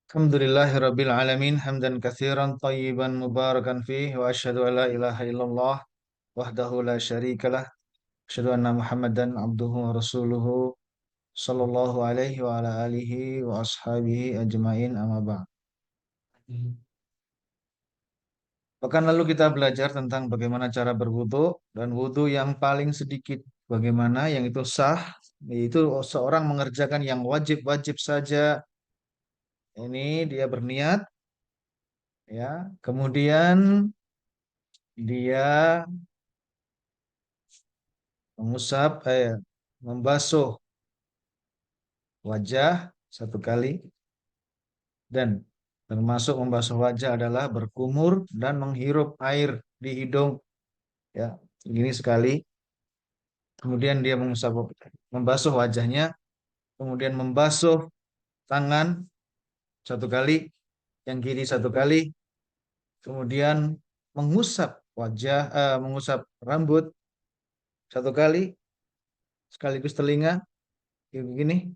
Alhamdulillahirabbil alamin hamdan katsiran thayyiban mubarakan fih wa asyhadu an la ilaha illallah wahdahu la syarikalah asyhadu anna Muhammadan abduhu wa rasuluhu sallallahu alaihi wa ala alihi wa ashabihi ajmain amma ba'd. Pekan lalu kita belajar tentang bagaimana cara berwudu dan wudu yang paling sedikit bagaimana yang itu sah, yaitu seorang mengerjakan yang wajib-wajib saja. Ini dia berniat ya, kemudian dia mengusap membasuh wajah satu kali, dan termasuk membasuh wajah adalah berkumur dan menghirup air di hidung ya, ini sekali. Kemudian dia membasuh wajahnya, kemudian membasuh tangan satu kali, yang kiri satu kali, kemudian mengusap rambut satu kali, sekaligus telinga kayak begini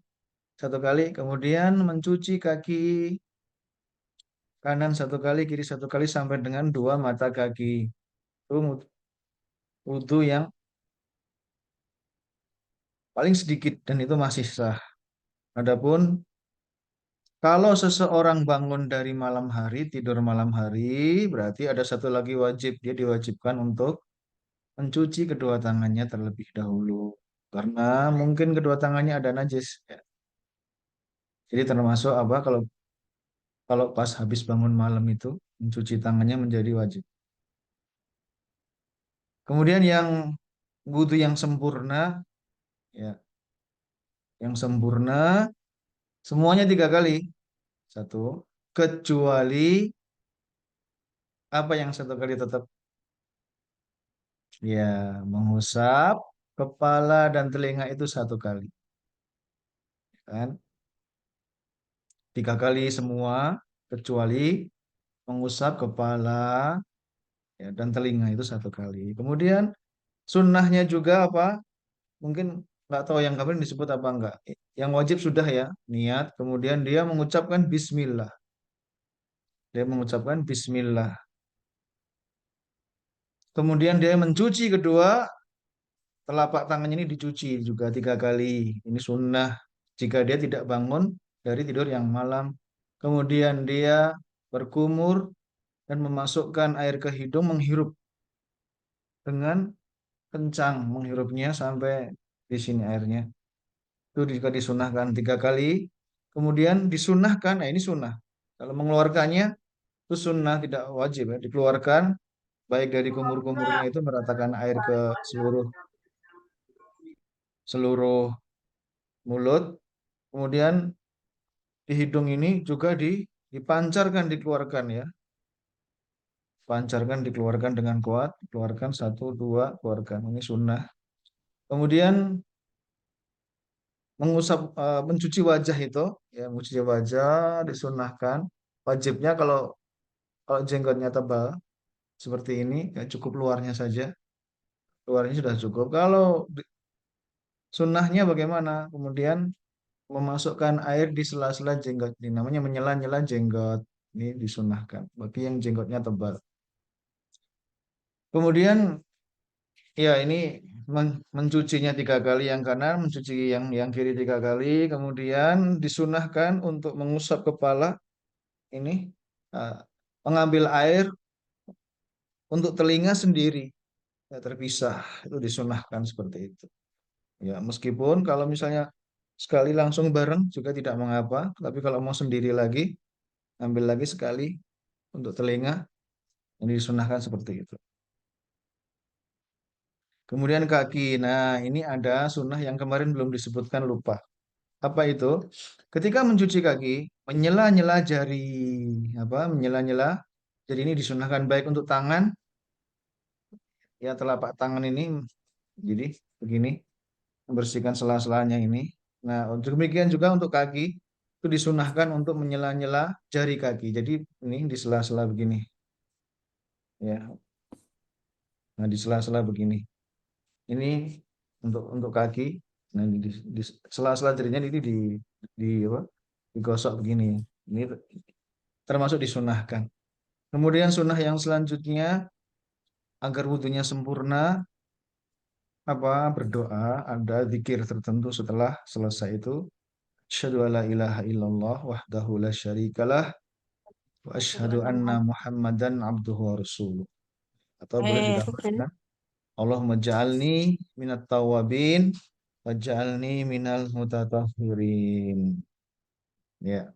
satu kali, kemudian mencuci kaki kanan satu kali, kiri satu kali sampai dengan dua mata kaki. Itu wudhu yang paling sedikit dan itu masih sah. Adapun kalau seseorang bangun dari malam hari, tidur malam hari, berarti ada satu lagi wajib. Dia diwajibkan untuk mencuci kedua tangannya terlebih dahulu. Karena mungkin kedua tangannya ada najis. Ya. Jadi termasuk apa kalau kalau pas habis bangun malam itu mencuci tangannya menjadi wajib. Kemudian yang wudhu yang sempurna, ya, yang sempurna semuanya tiga kali. Satu, kecuali apa yang satu kali tetap, ya, mengusap kepala dan telinga itu satu kali, kan? Tiga kali semua kecuali mengusap kepala ya, dan telinga itu satu kali. Kemudian sunnahnya juga apa? Mungkin nggak tahu yang kemarin disebut apa enggak. Yang wajib sudah ya, niat. Kemudian dia mengucapkan Bismillah. Dia mengucapkan Bismillah. Kemudian dia mencuci kedua telapak tangan ini, dicuci juga tiga kali. Ini sunnah jika dia tidak bangun dari tidur yang malam. Kemudian dia berkumur dan memasukkan air ke hidung, menghirup dengan kencang, menghirupnya sampai di sini airnya. Itu juga disunahkan tiga kali. Kemudian disunahkan, nah ini sunnah. Kalau mengeluarkannya itu sunnah, tidak wajib ya. Dikeluarkan baik dari kumur-kumurnya itu meratakan air ke seluruh seluruh mulut. Kemudian di hidung ini juga dipancarkan, dikeluarkan ya. Pancarkan, dikeluarkan dengan kuat. Keluarkan satu, dua, keluarkan. Ini sunnah. Kemudian mencuci wajah itu, ya, mencuci wajah disunahkan. Wajibnya kalau kalau jenggotnya tebal seperti ini, ya cukup luarnya saja. Luarnya sudah cukup. Kalau sunnahnya bagaimana? Kemudian memasukkan air di sela-sela jenggot. Ini namanya menyela-nyela jenggot. Ini disunahkan bagi yang jenggotnya tebal. Kemudian ya ini mencucinya tiga kali yang kanan, mencuci yang kiri tiga kali. Kemudian disunahkan untuk mengusap kepala ini, eh, mengambil air untuk telinga sendiri, ya, terpisah. Itu disunahkan seperti itu. Ya meskipun kalau misalnya sekali langsung bareng juga tidak mengapa. Tapi kalau mau sendiri lagi, ambil lagi sekali untuk telinga, ini disunahkan seperti itu. Kemudian kaki. Nah, ini ada sunnah yang kemarin belum disebutkan, lupa. Apa itu? Ketika mencuci kaki, menyela-nyela jari, apa? Menyela-nyela. Jadi ini disunahkan baik untuk tangan, ya, telapak tangan ini. Jadi begini, membersihkan sela-selanya ini. Nah, untuk demikian juga untuk kaki itu disunahkan untuk menyela-nyela jari kaki. Jadi ini di sela-sela begini, ya. Nah, di sela-sela begini. Ini untuk kaki. Nah, di sela-sela jarinya ini di apa? Digosok begini. Ini termasuk disunahkan. Kemudian sunnah yang selanjutnya agar wudhunya sempurna, berdoa, ada zikir tertentu setelah selesai itu. Asyhadu alla ilaha illallah wahdahu la syarikalah wa Asyhadu asyhadu anna anna Muhammad. Muhammadan abduhu wa rasuluh. Atau boleh ditambahkan, Allahumma ja'alni minat tawabin wa ja'alni minal mutatahhirin. Ya,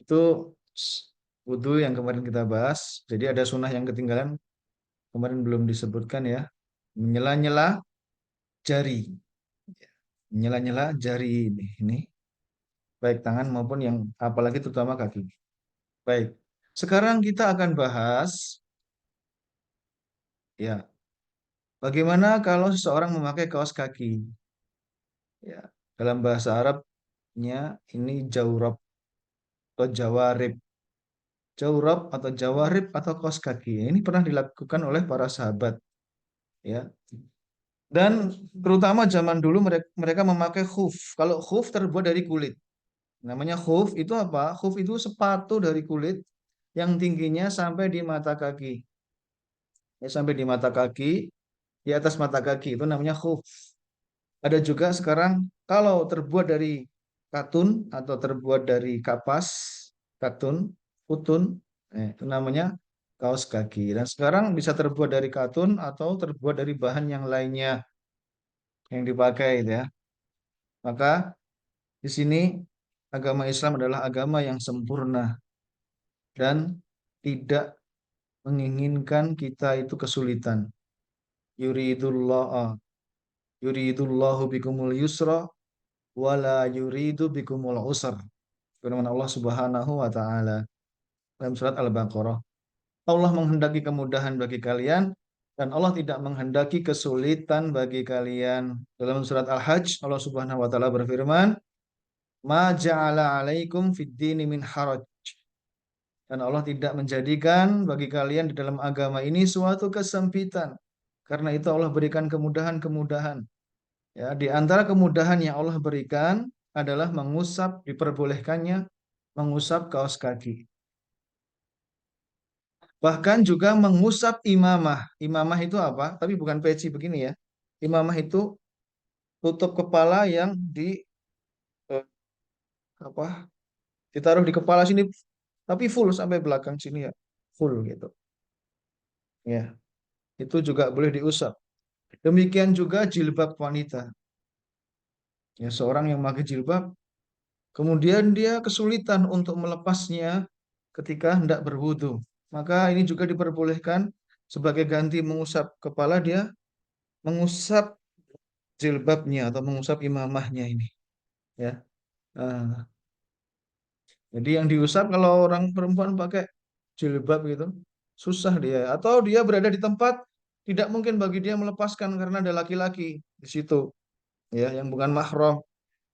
itu wudhu yang kemarin kita bahas. Jadi ada sunnah yang ketinggalan kemarin belum disebutkan ya. Menyela-nyela jari. Menyela-nyela jari ini baik tangan maupun yang apalagi terutama kaki. Baik. Sekarang kita akan bahas ya, bagaimana kalau seseorang memakai kaos kaki? Ya, dalam bahasa Arabnya ini jawrab atau jawarib. Jawrab atau jawarib atau kaos kaki. Ini pernah dilakukan oleh para sahabat ya. Dan terutama zaman dulu mereka memakai khuf. Kalau khuf terbuat dari kulit. Namanya khuf itu apa? Khuf itu sepatu dari kulit yang tingginya sampai di mata kaki. Ya, sampai di mata kaki, di atas mata kaki itu namanya khuf. Ada juga sekarang kalau terbuat dari katun atau terbuat dari kapas, katun, utun, itu namanya kaos kaki. Dan sekarang bisa terbuat dari katun atau terbuat dari bahan yang lainnya yang dipakai itu ya. Maka di sini agama Islam adalah agama yang sempurna dan tidak menginginkan kita itu kesulitan. Yuridullah yuridullahu bikumul yusra wala yuridu bikumul usr. Firman Allah Subhanahu wa taala dalam surat Al-Baqarah. Allah menghendaki kemudahan bagi kalian dan Allah tidak menghendaki kesulitan bagi kalian. Dalam surat Al-Hajj Allah Subhanahu wa taala berfirman, "Ma ja'ala 'alaikum fid dini min haraj." Dan Allah tidak menjadikan bagi kalian di dalam agama ini suatu kesempitan. Karena itu Allah berikan kemudahan-kemudahan. Ya, di antara kemudahan yang Allah berikan adalah mengusap, diperbolehkannya mengusap kaos kaki. Bahkan juga mengusap imamah. Imamah itu apa? Tapi bukan peci begini ya. Imamah itu tutup kepala yang eh, apa? Ditaruh di kepala sini tapi full sampai belakang sini ya. Full gitu. Ya, itu juga boleh diusap. Demikian juga jilbab wanita. Ya, seorang yang memakai jilbab kemudian dia kesulitan untuk melepasnya ketika hendak berwudu. Maka ini juga diperbolehkan sebagai ganti mengusap kepala dia mengusap jilbabnya atau mengusap imamahnya ini. Ya, ah, jadi yang diusap kalau orang perempuan pakai jilbab gitu susah dia. Atau dia berada di tempat tidak mungkin bagi dia melepaskan karena ada laki-laki di situ, ya, yang bukan mahram.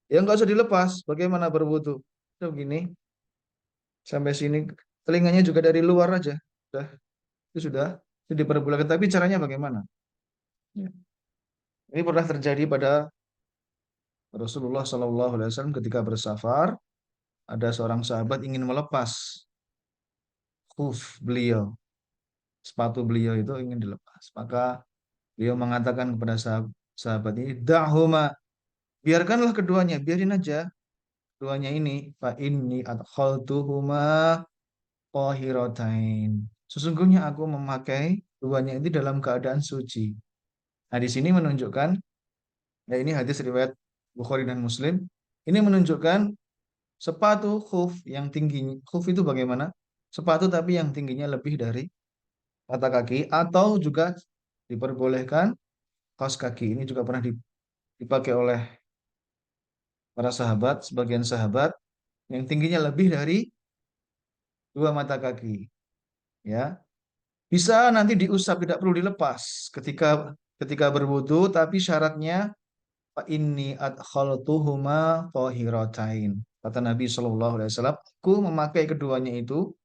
Ya nggak usah dilepas. Bagaimana berwudu? Itu begini sampai sini telinganya juga dari luar aja. Sudah, itu sudah itu diperbolehkan. Tapi caranya bagaimana? Ya. Ini pernah terjadi pada Rasulullah SAW ketika bersafar. Ada seorang sahabat ingin melepas khuf beliau, sepatu beliau itu ingin dilepas. Maka beliau mengatakan kepada sahabat ini, "Da'huma, biarkanlah keduanya, biarin aja keduanya ini. Fa inni adkhaltuhuma tahiratain. Sesungguhnya aku memakai keduanya ini dalam keadaan suci." Nah, di sini menunjukkan, ya ini hadis riwayat Bukhari dan Muslim. Ini menunjukkan sepatu khuf yang tinggi, khuf itu bagaimana? Sepatu tapi yang tingginya lebih dari mata kaki atau juga diperbolehkan kaos kaki. Ini juga pernah dipakai oleh para sahabat, sebagian sahabat yang tingginya lebih dari dua mata kaki. Ya, bisa nanti diusap, tidak perlu dilepas ketika berwudu, tapi syaratnya fa inni adkhaltuhuma tahiratain. Kata Nabi SAW, aku memakai keduanya itu,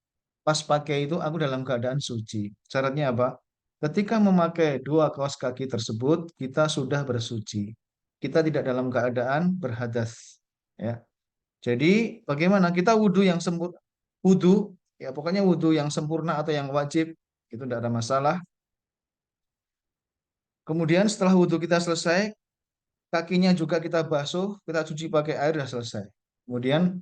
pas pakai itu aku dalam keadaan suci. Syaratnya apa? Ketika memakai dua kaos kaki tersebut, kita sudah bersuci. Kita tidak dalam keadaan berhadas. Ya. Jadi bagaimana kita wudhu yang sempurna, wudhu ya pokoknya wudhu yang sempurna atau yang wajib itu tidak ada masalah. Kemudian setelah wudhu kita selesai, kakinya juga kita basuh, kita cuci pakai air dan selesai. Kemudian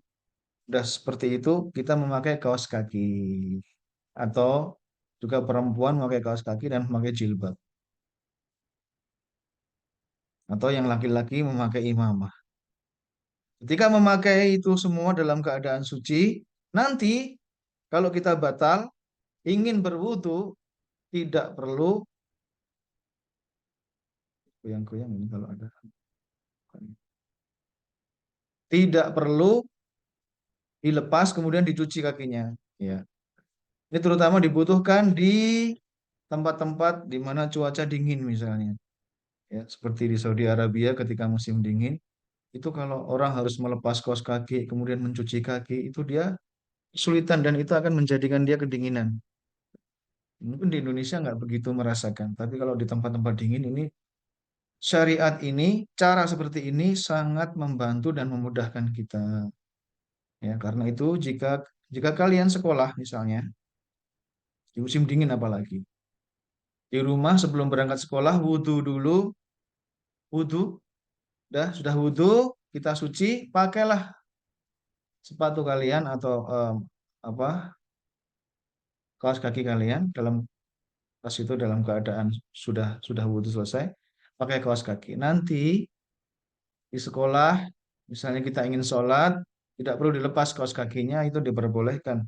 udah seperti itu kita memakai kaos kaki atau juga perempuan memakai kaos kaki dan memakai jilbab atau yang laki-laki memakai imamah. Ketika memakai itu semua dalam keadaan suci, nanti kalau kita batal ingin berwudu tidak perlu goyang-goyang ini kalau ada. Tidak perlu dilepas kemudian dicuci kakinya. Ya. Ini terutama dibutuhkan di tempat-tempat di mana cuaca dingin misalnya. Ya, seperti di Saudi Arabia ketika musim dingin, itu kalau orang harus melepas kaos kaki kemudian mencuci kaki, itu dia kesulitan dan itu akan menjadikan dia kedinginan. Mungkin di Indonesia nggak begitu merasakan, tapi kalau di tempat-tempat dingin ini syariat ini, cara seperti ini sangat membantu dan memudahkan kita. Ya, karena itu jika jika kalian sekolah misalnya di musim dingin apalagi di rumah sebelum berangkat sekolah wudhu dulu, wudhu, sudah wudhu, kita suci, pakailah sepatu kalian atau apa kaos kaki kalian dalam pas itu dalam keadaan sudah wudhu selesai, pakai kaos kaki. Nanti di sekolah, misalnya kita ingin sholat, tidak perlu dilepas kaos kakinya, itu diperbolehkan.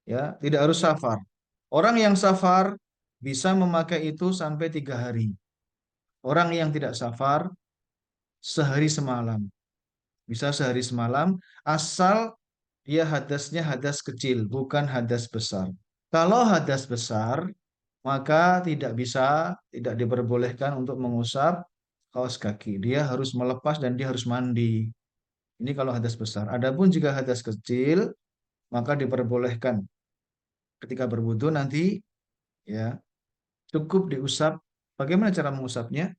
Ya, tidak harus safar. Orang yang safar bisa memakai itu sampai 3 hari. Orang yang tidak safar sehari semalam. Bisa sehari semalam, asal dia hadasnya hadas kecil, bukan hadas besar. Kalau hadas besar, maka tidak bisa, tidak diperbolehkan untuk mengusap kaos kaki. Dia harus melepas dan dia harus mandi. Ini kalau hadas besar. Adapun jika hadas kecil, maka diperbolehkan ketika berwudu nanti ya cukup diusap. Bagaimana cara mengusapnya?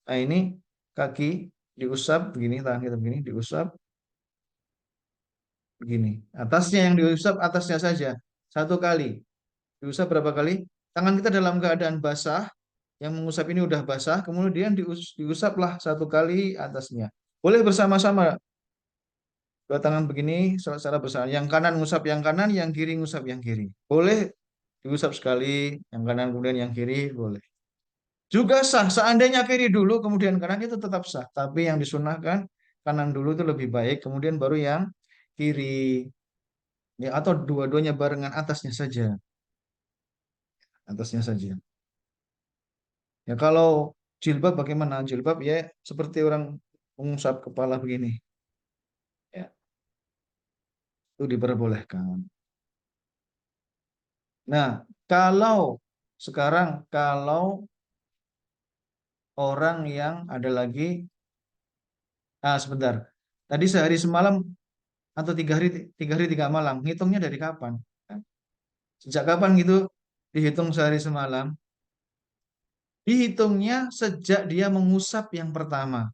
Nah, ini kaki diusap begini, tangan kita begini, diusap begini. Atasnya yang diusap, atasnya saja. 1 kali. Diusap berapa kali? Tangan kita dalam keadaan basah, yang mengusap ini udah basah, kemudian diusaplah 1 kali atasnya. Boleh bersama-sama, dua tangan begini, secara bersama. Yang kanan ngusap yang kanan, yang kiri ngusap yang kiri. Boleh diusap sekali, yang kanan kemudian yang kiri, boleh. Juga sah, seandainya kiri dulu, kemudian kanan itu tetap sah. Tapi yang disunahkan, kanan dulu itu lebih baik, kemudian baru yang kiri. Ya, atau dua-duanya barengan atasnya saja. Atasnya saja. Ya kalau jilbab bagaimana? Jilbab ya seperti orang mengusap kepala begini. Ya, itu diperbolehkan. Nah, kalau sekarang kalau orang yang ada lagi, sebentar. Tadi sehari semalam atau 3 hari, 3 hari 3 malam. Ngitungnya dari kapan? Sejak kapan gitu dihitung sehari semalam? Dihitungnya sejak dia mengusap yang pertama.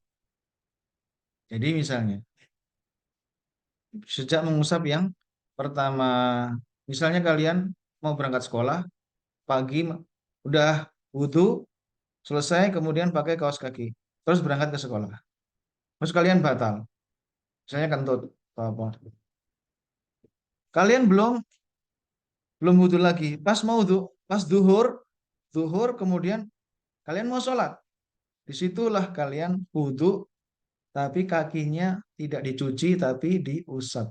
Jadi misalnya, sejak mengusap yang pertama. Misalnya kalian mau berangkat sekolah, pagi udah wudhu, selesai, kemudian pakai kaos kaki. Terus berangkat ke sekolah. Terus kalian batal. Misalnya kentut. Apa. Kalian belum belum wudhu lagi. Pas mau wudhu, pas duhur, duhur kemudian kalian mau sholat. Disitulah kalian wudhu, tapi kakinya tidak dicuci, tapi diusap.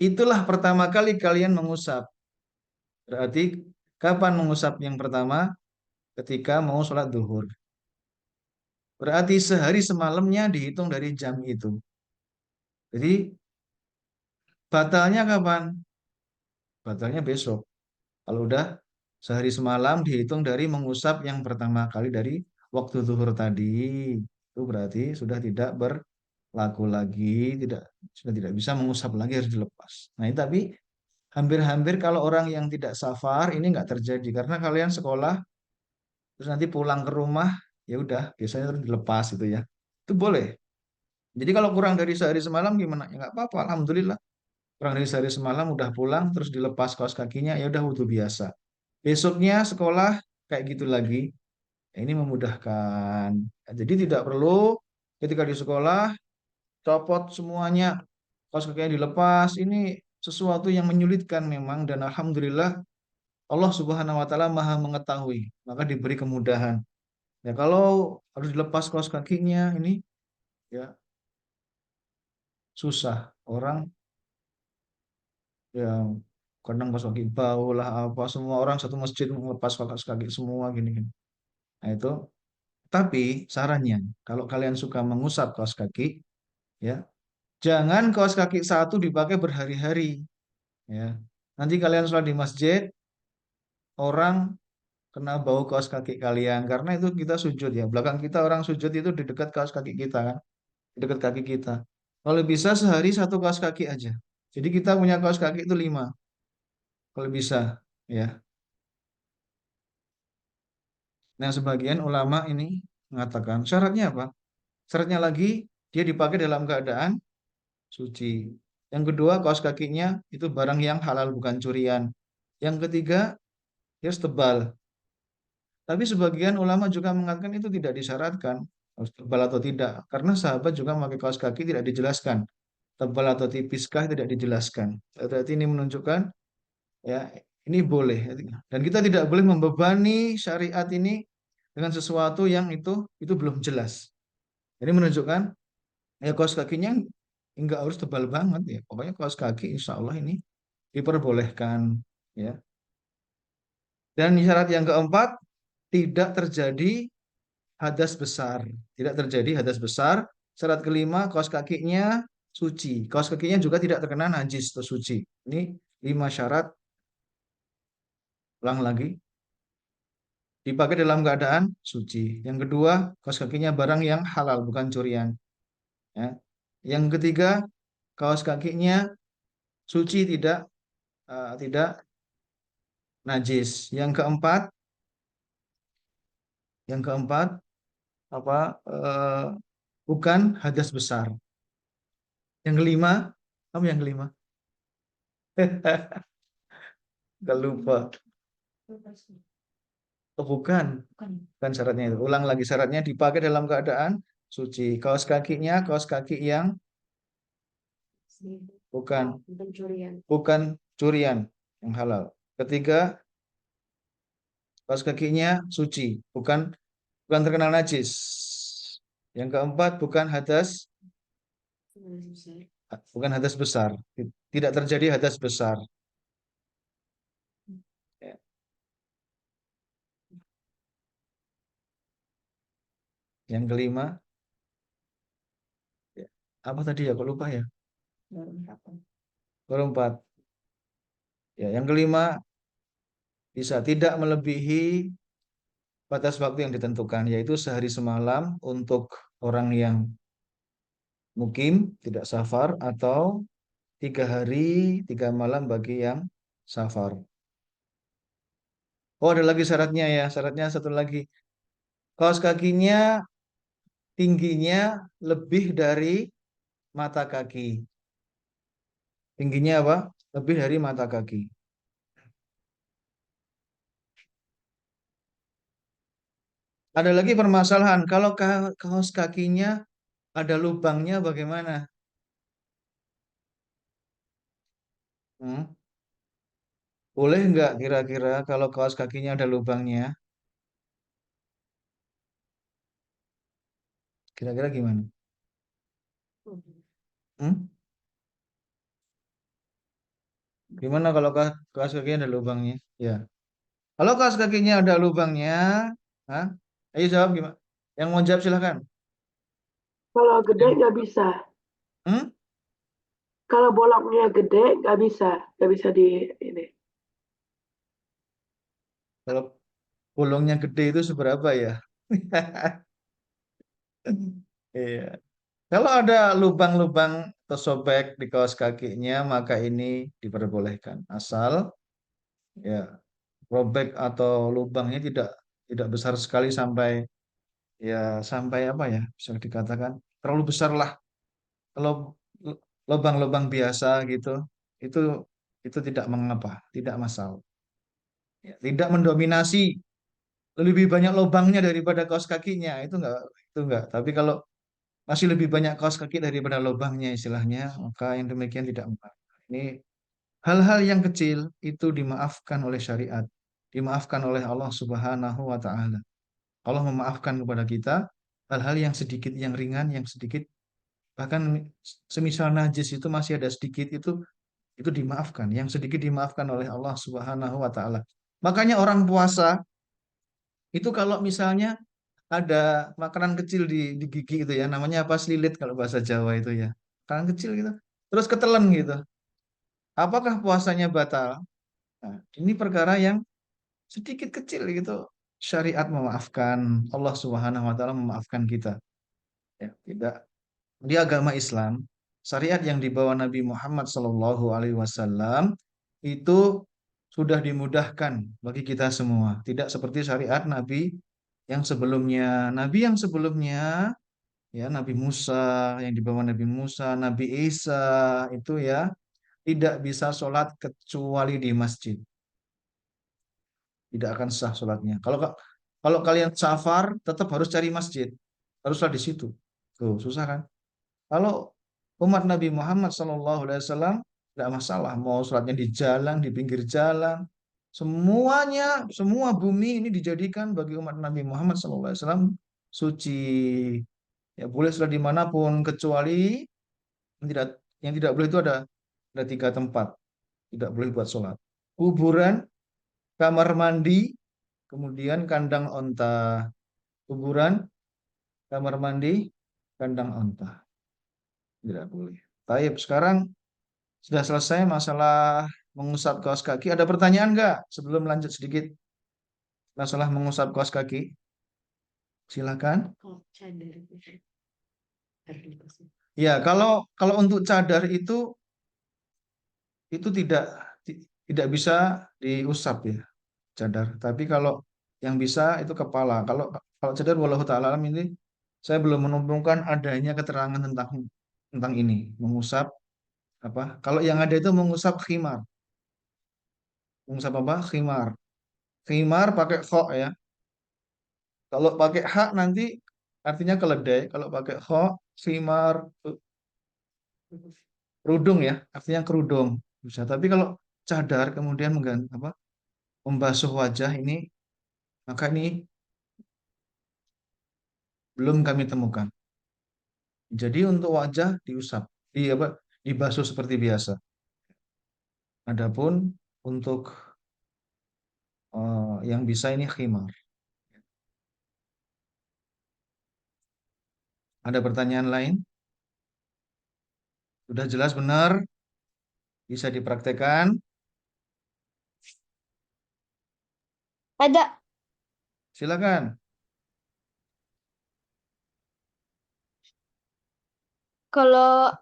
Itulah pertama kali kalian mengusap. Berarti kapan mengusap yang pertama? Ketika mau sholat duhur. Berarti sehari semalamnya dihitung dari jam itu. Jadi batalnya kapan? Batalnya besok. Kalau udah sehari semalam dihitung dari mengusap yang pertama kali dari waktu zuhur tadi. Itu berarti sudah tidak berlaku lagi, sudah tidak bisa mengusap lagi, harus dilepas. Nah, ini tapi hampir-hampir kalau orang yang tidak safar ini nggak terjadi karena kalian sekolah terus nanti pulang ke rumah ya udah biasanya terus dilepas itu ya. Itu boleh. Jadi kalau kurang dari sehari semalam gimana? Ya nggak apa-apa, alhamdulillah. Kurang dari sehari semalam udah pulang, terus dilepas kaos kakinya, ya udah wudhu biasa. Besoknya sekolah kayak gitu lagi. Ya, ini memudahkan. Jadi tidak perlu ketika di sekolah copot semuanya, kaos kakinya dilepas. Ini sesuatu yang menyulitkan memang, dan alhamdulillah Allah Subhanahu wa taala Maha mengetahui, maka diberi kemudahan. Ya kalau harus dilepas kaos kakinya ini ya susah. Orang yang kadang kaos kaki bau lah apa, semua orang satu masjid melepas kaos kaki semua gini gini. Nah itu, tapi sarannya kalau kalian suka mengusap kaos kaki, ya jangan kaos kaki satu dipakai berhari-hari, ya. Nanti kalian sholat di masjid, orang kena bau kaos kaki kalian, karena itu kita sujud ya. Belakang kita orang sujud itu di dekat kaos kaki kita kan, di dekat kaki kita. Kalau bisa sehari satu kaos kaki aja. Jadi kita punya kaos kaki itu 5, kalau bisa, ya. Nah, sebagian ulama ini mengatakan syaratnya apa? Syaratnya lagi dia dipakai dalam keadaan suci. Yang kedua, kaos kakinya itu barang yang halal bukan curian. Yang ketiga, dia harus tebal. Tapi sebagian ulama juga mengatakan itu tidak disyaratkan harus tebal atau tidak, karena sahabat juga memakai kaos kaki tidak dijelaskan tebal atau tipiskah, tidak dijelaskan. Berarti ini menunjukkan ya ini boleh, dan kita tidak boleh membebani syariat ini dengan sesuatu yang itu belum jelas. Jadi menunjukkan ya kaos kakinya enggak harus tebal banget ya. Pokoknya kaos kaki insya Allah ini diperbolehkan, ya. Dan syarat yang keempat, tidak terjadi hadas besar. Tidak terjadi hadas besar. Syarat kelima, kaos kakinya suci. Kaos kakinya juga tidak terkena najis atau suci. Ini 5 syarat. Ulang lagi. Dipakai dalam keadaan suci. Yang kedua, kaos kakinya barang yang halal, bukan curian. Ya. Yang ketiga, kaos kakinya suci, tidak najis. Yang keempat apa? Bukan hadas besar. Yang kelima, apa yang kelima? Gak lupa. Oh, bukan syaratnya itu. Ulang lagi, syaratnya dipakai dalam keadaan suci. Kaos kaki yang bukan bukan curian, yang halal. Ketiga, kaos kakinya suci, bukan bukan terkena najis. Yang keempat, bukan hadas besar. Tidak terjadi hadas besar. Ya. Yang kelima, ya, apa tadi ya? Kok lupa ya? Baru empat. Ya, yang kelima, bisa tidak melebihi batas waktu yang ditentukan, yaitu sehari semalam untuk orang yang mukim, tidak safar, atau 3 hari 3 malam bagi yang safar. Oh, ada lagi syaratnya ya. Syaratnya satu lagi. Kaos kakinya tingginya lebih dari mata kaki. Tingginya apa? Lebih dari mata kaki. Ada lagi permasalahan. Kalau kaos kakinya ada lubangnya bagaimana? Hmm? Boleh nggak kira-kira kalau kaos kakinya ada lubangnya? Kira-kira gimana? Hmm? Gimana kalau kaos kakinya ada lubangnya? Ya. Kalau kaos kakinya ada lubangnya, hah? Ayo jawab gimana? Yang mau jawab silahkan. Kalau gede nggak bisa. Hmm? Kalau bolongnya gede nggak bisa di ini. Kalau bolongnya gede itu seberapa ya? Iya. Kalau ada lubang-lubang tersobek di kaos kakinya, maka ini diperbolehkan. Asal ya robek atau lubangnya tidak tidak besar sekali sampai ya sampai apa ya bisa dikatakan terlalu besar lah. Kalau lubang-lubang biasa gitu, itu itu tidak mengapa, tidak masalah. Ya, tidak mendominasi lebih banyak lubangnya daripada kaos kakinya, itu enggak. Tapi kalau masih lebih banyak kaos kaki daripada lubangnya istilahnya, maka yang demikian tidak mengapa. Ini hal-hal yang kecil itu dimaafkan oleh syariat, dimaafkan oleh Allah Subhanahu wa taala. Allah memaafkan kepada kita hal-hal yang sedikit, yang ringan, yang sedikit, bahkan semisal najis itu masih ada sedikit, itu dimaafkan, yang sedikit dimaafkan oleh Allah Subhanahu wa taala. Makanya orang puasa itu kalau misalnya ada makanan kecil di gigi itu ya, namanya apa, selilit kalau bahasa Jawa itu ya, makanan kecil gitu, terus ketelen gitu, apakah puasanya batal? Nah, ini perkara yang sedikit kecil gitu, syariat memaafkan, Allah Subhanahu wa taala memaafkan kita. Ya, tidak, di agama Islam, syariat yang dibawa Nabi Muhammad SAW itu sudah dimudahkan bagi kita semua. Tidak seperti syariat Nabi yang sebelumnya. Nabi yang sebelumnya, ya Nabi Musa, yang dibawa Nabi Musa, Nabi Isa itu ya tidak bisa sholat kecuali di masjid. Tidak akan sah sholatnya. Kalau kalian safar, tetap harus cari masjid. Haruslah di situ. Tuh, susah kan? Kalau umat Nabi Muhammad SAW tidak masalah, mau sholatnya di jalan, di pinggir jalan, semuanya, semua bumi ini dijadikan bagi umat Nabi Muhammad SAW suci. Ya boleh sholat dimanapun, kecuali yang tidak boleh itu ada tiga tempat tidak boleh buat sholat: kuburan, kamar mandi, kemudian kandang onta. Kuburan, kamar mandi, kandang onta. Tidak boleh. Baik, sekarang sudah selesai masalah mengusap kaos kaki. Ada pertanyaan nggak sebelum lanjut sedikit masalah mengusap kaos kaki? Silakan. Kalau cadar itu harus dikasih. Ya, kalau kalau untuk cadar itu tidak bisa diusap ya, cadar. Tapi kalau yang bisa itu kepala. Kalau cadar wallahu taala alam ini saya belum menemukan adanya keterangan tentang tentang ini, mengusap apa? Kalau yang ada itu mengusap khimar. Mengusap apa? Khimar. Khimar pakai kho ya. Kalau pakai hak nanti artinya keledai. Kalau pakai kho, khimar, kerudung ya, artinya kerudung. Bisa. Tapi kalau cadar kemudian mengganti apa? Membasuh wajah ini, maka ini belum kami temukan. Jadi untuk wajah diusap, dibasuh seperti biasa. Adapun untuk yang bisa ini khimar. Ada pertanyaan lain? Sudah jelas benar? Bisa dipraktekkan? Ada. Silakan. Kalau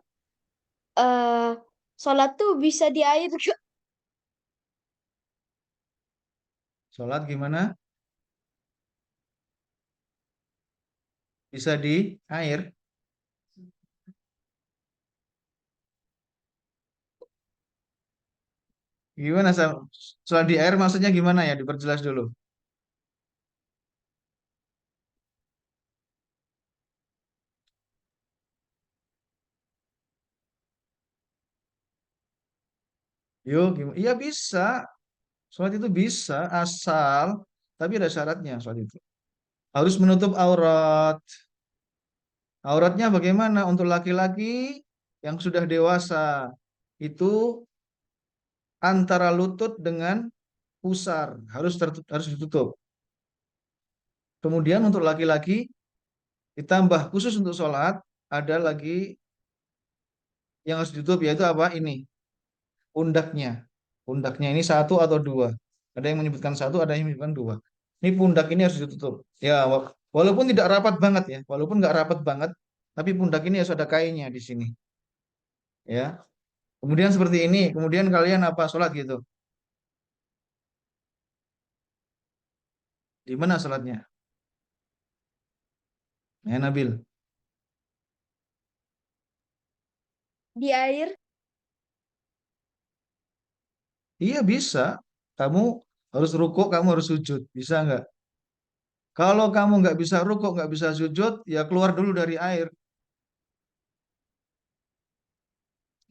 eh sholat tuh bisa di air Kak. Sholat gimana? Bisa di air? Gimana? Sholat di air maksudnya gimana ya? Diperjelas dulu. Yuk, gimana? Iya bisa. Sholat itu bisa asal, tapi ada syaratnya sholat itu. Harus menutup aurat. Auratnya bagaimana? Untuk laki-laki yang sudah dewasa itu antara lutut dengan pusar harus ditutup. Kemudian untuk laki-laki ditambah khusus untuk sholat ada lagi yang harus ditutup, yaitu apa? Ini pundaknya. Pundaknya ini satu atau dua. Ada yang menyebutkan satu, ada yang menyebutkan dua. Ini pundak ini harus ditutup. Ya, walaupun tidak rapat banget ya, walaupun nggak rapat banget, tapi pundak ini harus ada kainnya di sini. Ya, kemudian seperti ini. Kemudian kalian apa sholat gitu? Di mana sholatnya? Ya, Nabil. di air? Iya bisa. Kamu harus rukuk, kamu harus sujud. Bisa nggak? Kalau kamu nggak bisa rukuk, nggak bisa sujud, ya keluar dulu dari air.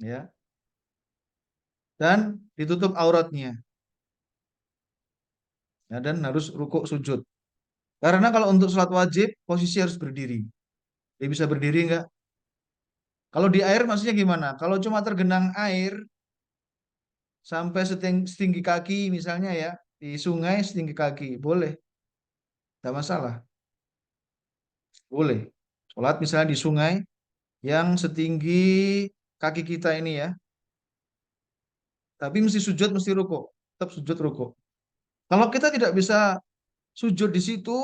Ya. Dan ditutup auratnya. Ya, dan harus rukuk sujud. Karena kalau untuk sholat wajib, posisi harus berdiri. Dia bisa berdiri nggak? Kalau di air maksudnya gimana? Kalau cuma tergenang air sampai setinggi kaki misalnya ya, di sungai setinggi kaki, boleh, tidak masalah, boleh. Sholat misalnya di sungai yang setinggi kaki kita ini ya, tapi mesti sujud, mesti rukuk, tetap sujud rukuk. Kalau kita tidak bisa sujud di situ,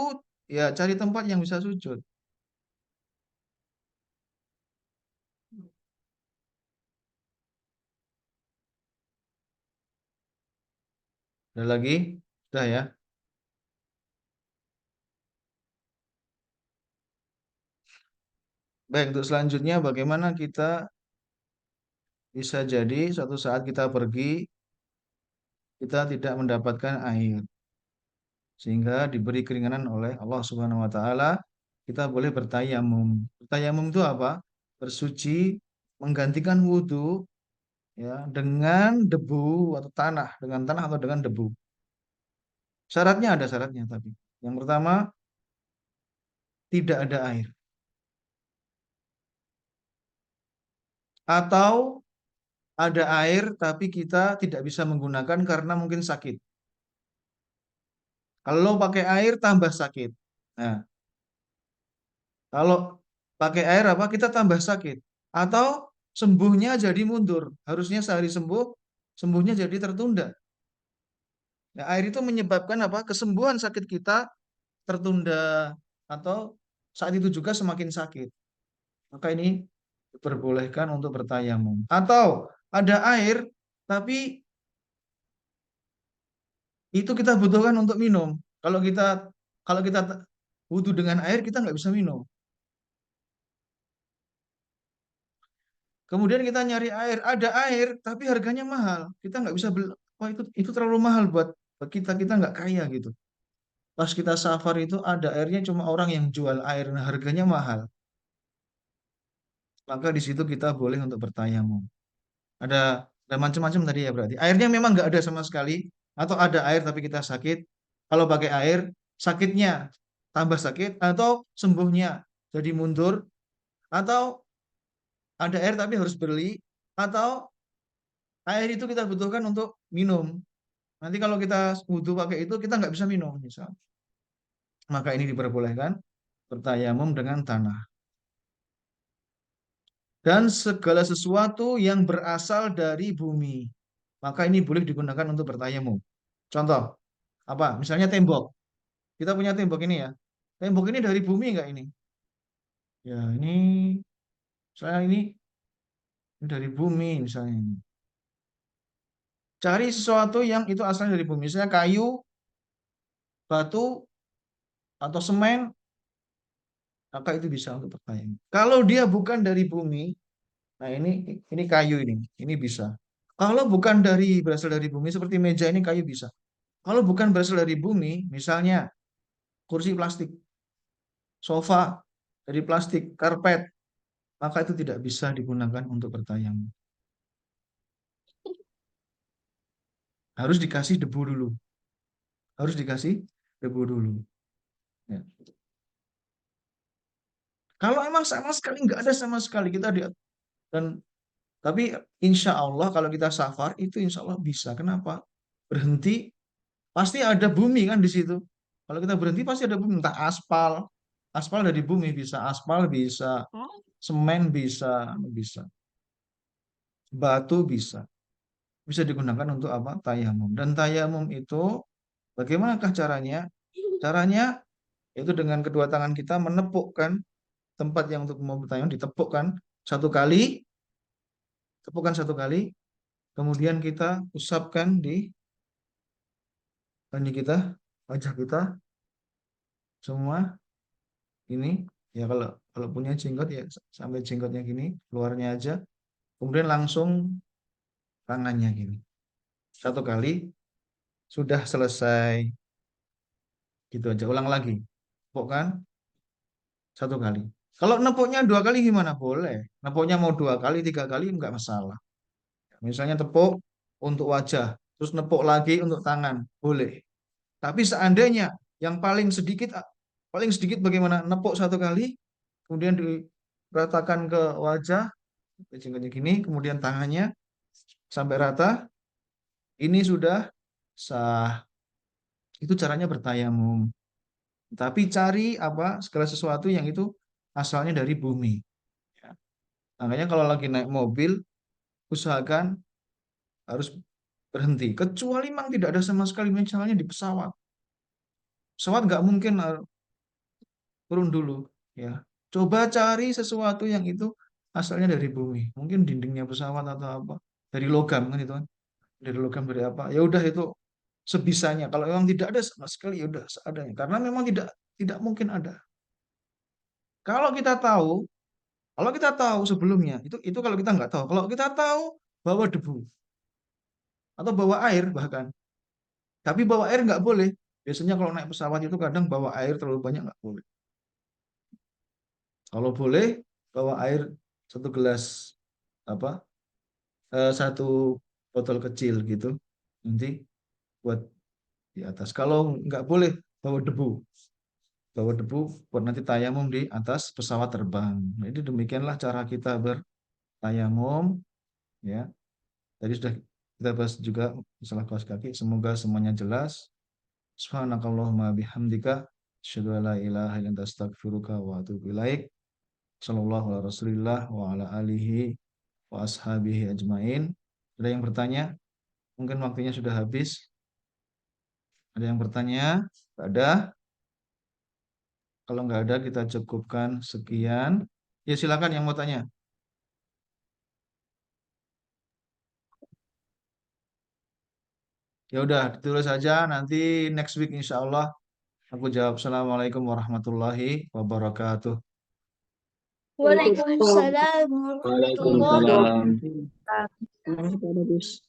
ya cari tempat yang bisa sujud. Ada lagi? Sudah ya. Baik, untuk selanjutnya bagaimana kita bisa jadi suatu saat kita pergi, kita tidak mendapatkan air. Sehingga diberi keringanan oleh Allah Subhanahu wa taala, kita boleh bertayamum. Bertayamum itu apa? Bersuci, menggantikan wudhu ya dengan debu atau tanah, dengan tanah atau dengan debu. Syaratnya ada syaratnya tapi. Yang pertama, tidak ada air. Atau ada air tapi kita tidak bisa menggunakan karena mungkin sakit. Kalau pakai air tambah sakit. Nah, kalau pakai air apa? Kita tambah sakit. Atau sembuhnya jadi mundur. Harusnya sehari sembuh, sembuhnya jadi tertunda. Ya, air itu menyebabkan apa? Kesembuhan sakit kita tertunda atau saat itu juga semakin sakit. Maka ini diperbolehkan untuk bertayamum. Atau ada air tapi itu kita butuhkan untuk minum. Kalau kita wudhu dengan air kita nggak bisa minum. Kemudian kita nyari air, ada air tapi harganya mahal. Kita nggak bisa beli. Wah itu terlalu mahal buat kita. Kita nggak kaya gitu. Pas kita safar itu ada airnya cuma orang yang jual air, nah harganya mahal. Maka di situ kita boleh untuk bertayamum. Ada macam-macam tadi ya berarti. Airnya memang nggak ada sama sekali, atau ada air tapi kita sakit. Kalau pakai air, sakitnya tambah sakit, atau sembuhnya jadi mundur, atau ada air tapi harus beli, atau air itu kita butuhkan untuk minum. Nanti kalau kita wudhu pakai itu, kita nggak bisa minum, misal. Maka ini diperbolehkan bertayamum dengan tanah. Dan segala sesuatu yang berasal dari bumi. Maka ini boleh digunakan untuk bertayamum. Contoh, apa? Misalnya tembok. Kita punya tembok ini ya. Tembok ini dari bumi nggak ini? Ya, ini dari bumi misalnya ini. Cari sesuatu yang itu asalnya dari bumi. Misalnya kayu, batu, atau semen, maka itu bisa untuk bertayamum. Kalau dia bukan dari bumi, nah ini kayu ini bisa. Kalau bukan berasal dari bumi seperti meja ini kayu bisa. Kalau bukan berasal dari bumi, misalnya kursi plastik, sofa dari plastik, karpet, maka itu tidak bisa digunakan untuk bertayamum. Harus dikasih debu dulu. Harus dikasih debu dulu. Ya. Kalau emang sama sekali nggak ada sama sekali kita dan tapi insya Allah kalau kita safar itu insya Allah bisa. Kenapa? Berhenti pasti ada bumi kan di situ. Kalau kita berhenti pasti ada bumi. Entah aspal, aspal dari bumi bisa, aspal bisa, semen bisa, batu bisa digunakan untuk apa? Tayamum. Dan tayamum itu bagaimanakah caranya? Caranya itu dengan kedua tangan kita menepukkan tempat yang untuk mau bertayamum, ditepukkan satu kali, tepukkan satu kali, kemudian kita usapkan di kita, wajah kita semua ini. Ya kalau kalau punya jenggot ya sampai jenggotnya gini, luarnya aja. kemudian langsung tangannya gini. Satu kali, sudah selesai. Gitu aja, ulang lagi. Nepuk kan? Satu kali. Kalau nepuknya 2 kali gimana? Boleh. Nepuknya mau 2 kali, 3 kali, nggak masalah. Misalnya tepuk untuk wajah, terus nepuk lagi untuk tangan. Boleh. Tapi seandainya yang paling sedikit bagaimana? Nepuk 1 kali, kemudian diratakan ke wajah, kayak gini, kemudian tangannya sampai rata, ini sudah sah. Itu caranya bertayamum. Tapi cari apa segala sesuatu yang itu asalnya dari bumi. Ya. Makanya kalau lagi naik mobil, usahakan harus berhenti. Kecuali memang tidak ada sama sekali, misalnya di pesawat. Pesawat nggak mungkin turun dulu. Ya. Coba cari sesuatu yang itu asalnya dari bumi. Mungkin dindingnya pesawat atau apa. Dari logam kan itu kan. Dari logam dari apa. Ya udah itu sebisanya. Kalau memang tidak ada sama sekali, ya udah seadanya. Karena memang tidak tidak mungkin ada. Kalau kita tahu Kalau kita tahu sebelumnya, itu kalau kita nggak tahu. Kalau kita tahu bawa debu atau bawa air bahkan, tapi bawa air nggak boleh. Biasanya kalau naik pesawat itu kadang bawa air terlalu banyak nggak boleh. Kalau boleh bawa air 1 gelas apa 1 botol kecil gitu. Nanti buat di atas. Kalau nggak boleh bawa debu buat nanti tayamum di atas pesawat terbang. Jadi demikianlah cara kita bertayamum, ya. Tadi sudah kita bahas juga masalah kaos kaki. Semoga semuanya jelas. Subhanakallahumma bihamdika asyhadu an la ilaha illa anta astaghfiruka wa atubu ilaik. Sallallahu ala Rasulillah wa ala alihi wa ashabihi ajmain. Ada yang bertanya? Mungkin waktunya sudah habis. Ada yang bertanya? Tidak ada. Kalau nggak ada kita cukupkan sekian. Ya silakan yang mau tanya. Ya udah, ditulis saja nanti next week insya Allah aku jawab. Assalamualaikum warahmatullahi wabarakatuh. Waalaikumsalam warahmatullahi Waalaikumsalam. wabarakatuh. Terima kasih, Pak Bagus.